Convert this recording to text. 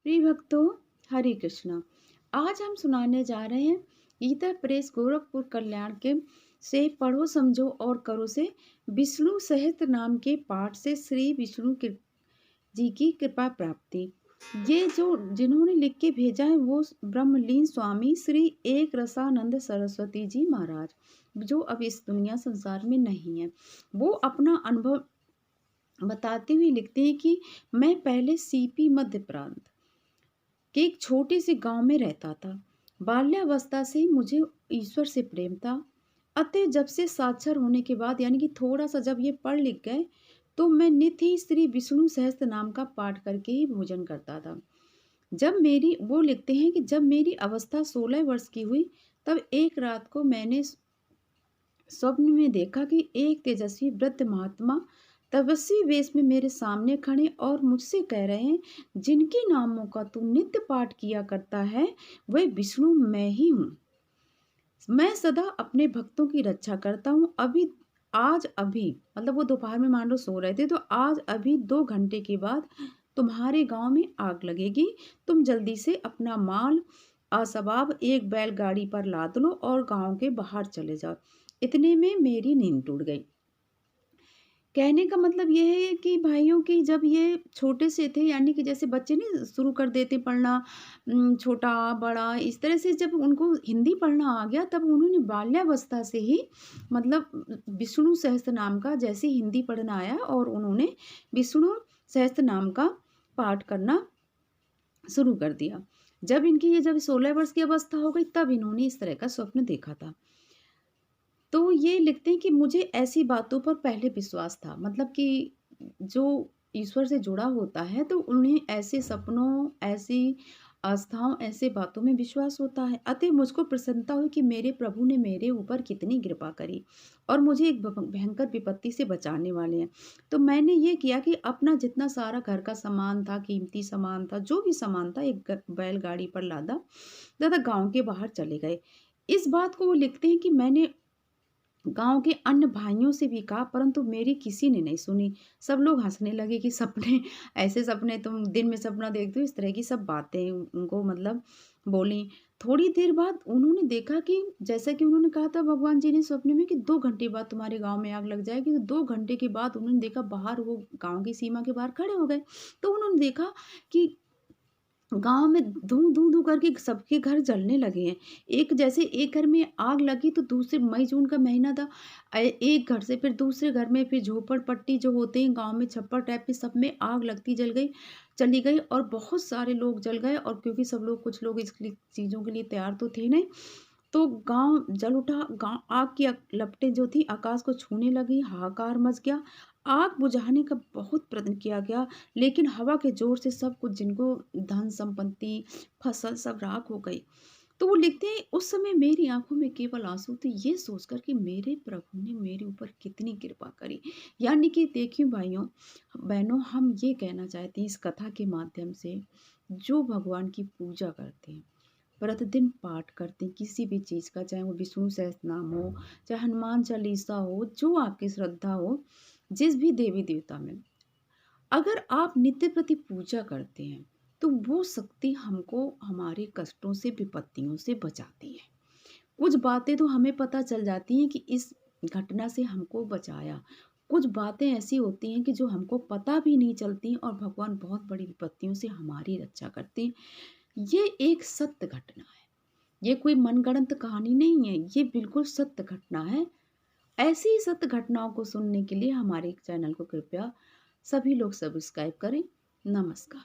प्रिय भक्तों, हरे कृष्णा। आज हम सुनाने जा रहे हैं गीता प्रेस गोरखपुर कल्याण के से पढ़ो समझो और करो से विष्णु सहस्त्र नाम के पाठ से श्री विष्णु जी की कृपा प्राप्ति। ये जो जिन्होंने लिख के भेजा है वो ब्रह्मलीन स्वामी श्री एक रसानंद सरस्वती जी महाराज, जो अब इस दुनिया संसार में नहीं है। वो अपना अनुभव बताते हुए लिखते हैं कि मैं पहले सीपी मध्य प्रांत कि एक छोटे से गांव में रहता था। बाल्यावस्था से ही मुझे ईश्वर से प्रेम था। अतः जब से साक्षर होने के बाद यानी कि थोड़ा सा जब ये पढ़ लिख गए तो मैं नित्य ही श्री विष्णु सहस्त्र नाम का पाठ करके ही भोजन करता था। जब मेरी वो लिखते हैं कि जब मेरी अवस्था 16 वर्ष की हुई तब एक रात को मैंने स्वप्न में देखा कि एक तेजस्वी वृद्ध महात्मा तपस्वी वेश में मेरे सामने खड़े और मुझसे कह रहे हैं, जिनके नामों का तू नित्य पाठ किया करता है वह विष्णु मैं ही हूँ। मैं सदा अपने भक्तों की रक्षा करता हूँ। आज अभी मतलब वो दोपहर में मान लो सो रहे थे, तो आज अभी 2 घंटे के बाद तुम्हारे गांव में आग लगेगी। तुम जल्दी से अपना माल असबाब एक बैलगाड़ी पर लाद लो और गांव के बाहर चले जाओ। इतने में मेरी नींद टूट गई। कहने का मतलब ये है कि भाइयों की जब ये छोटे से थे यानी कि जैसे बच्चे नहीं शुरू कर देते पढ़ना, छोटा बड़ा इस तरह से जब उनको हिंदी पढ़ना आ गया तब उन्होंने बाल्यावस्था से ही मतलब विष्णु सहस्त्र नाम का जैसे हिंदी पढ़ना आया और उन्होंने विष्णु सहस्त्र नाम का पाठ करना शुरू कर दिया। जब 16 वर्ष की अवस्था हो गई तब इन्होंने इस तरह का स्वप्न देखा था। तो ये लिखते हैं कि मुझे ऐसी बातों पर पहले विश्वास था, मतलब कि जो ईश्वर से जुड़ा होता है तो उन्हें ऐसे सपनों, ऐसी आस्थाओं, ऐसे बातों में विश्वास होता है। अतः मुझको प्रसन्नता हुई कि मेरे प्रभु ने मेरे ऊपर कितनी कृपा करी और मुझे एक भयंकर विपत्ति से बचाने वाले हैं। तो मैंने ये किया कि अपना जितना सारा घर का सामान था, कीमती सामान था, जो भी सामान था, एक बैलगाड़ी पर लादा तथा गांव के बाहर चले गए। इस बात को वो लिखते हैं कि मैंने गाँव के अन्य भाइयों से भी कहा परंतु मेरी किसी ने नहीं सुनी। सब लोग हँसने लगे कि सपने ऐसे सपने तुम दिन में सपना देखते हो, इस तरह की सब बातें उनको मतलब बोली। थोड़ी देर बाद उन्होंने देखा कि जैसा कि उन्होंने कहा था भगवान जी ने स्वप्न में कि 2 घंटे बाद तुम्हारे गाँव में आग लग जाएगी। तो 2 घंटे के बाद उन्होंने देखा बाहर वो गाँव की सीमा के बाहर खड़े हो गए। तो उन्होंने देखा कि गाँव में धू-धू-धू करके सबके घर जलने लगे हैं। एक घर में आग लगी तो दूसरे मई-जून का महीना था। एक घर से फिर दूसरे घर में फिर झोपड़-पट्टी जो होते हैं गाँव में छप्पर टाइप के सब में आग लगती चली गई और बहुत सारे लोग जल गए और क्योंकि सब लोग कुछ लोग इसके लिए चीज़ों के लिए तैयार तो थे नहीं, तो गाँव जल उठा। गाँव आग की लपटें जो थी आकाश को छूने लगी, हाहाकार मच गया। आग बुझाने का बहुत प्रयत्न किया गया, लेकिन हवा के ज़ोर से सब कुछ जिनको धन-संपत्ति, फसल सब राख हो गई। तो वो लिखते हैं उस समय मेरी आँखों में केवल आँसू थे, ये सोचकर कि मेरे प्रभु ने मेरे ऊपर कितनी कृपा करी। यानी कि देखिए भाइयों, बहनों, हम ये कहना चाहते हैं इस कथा के माध्यम से, जो भगवान की पूजा करते हैं, प्रतिदिन पाठ करते हैं किसी भी चीज़ का, चाहे वो विष्णु सहस्त्रनाम हो, चाहे हनुमान चालीसा हो, जो आपकी श्रद्धा हो, जिस भी देवी-देवता में, अगर आप नित्य प्रति पूजा करते हैं, तो वो शक्ति हमको हमारे कष्टों से, विपत्तियों से बचाती है। कुछ बातें तो हमें पता चल जाती हैं कि इस घटना से हमको बचाया। कुछ बातें ऐसी होती हैं कि जो हमको पता भी नहीं चलती और भगवान बहुत बड़ी विपत्तियों से हमारी रक्षा करते हैं। ये एक सत्य घटना है। ये कोई मनगढ़ंत कहानी नहीं है, ये बिल्कुल सत्य घटना है। ऐसी ही सत्य घटनाओं को सुनने के लिए हमारे चैनल को कृपया सभी लोग सब्सक्राइब करें। नमस्कार।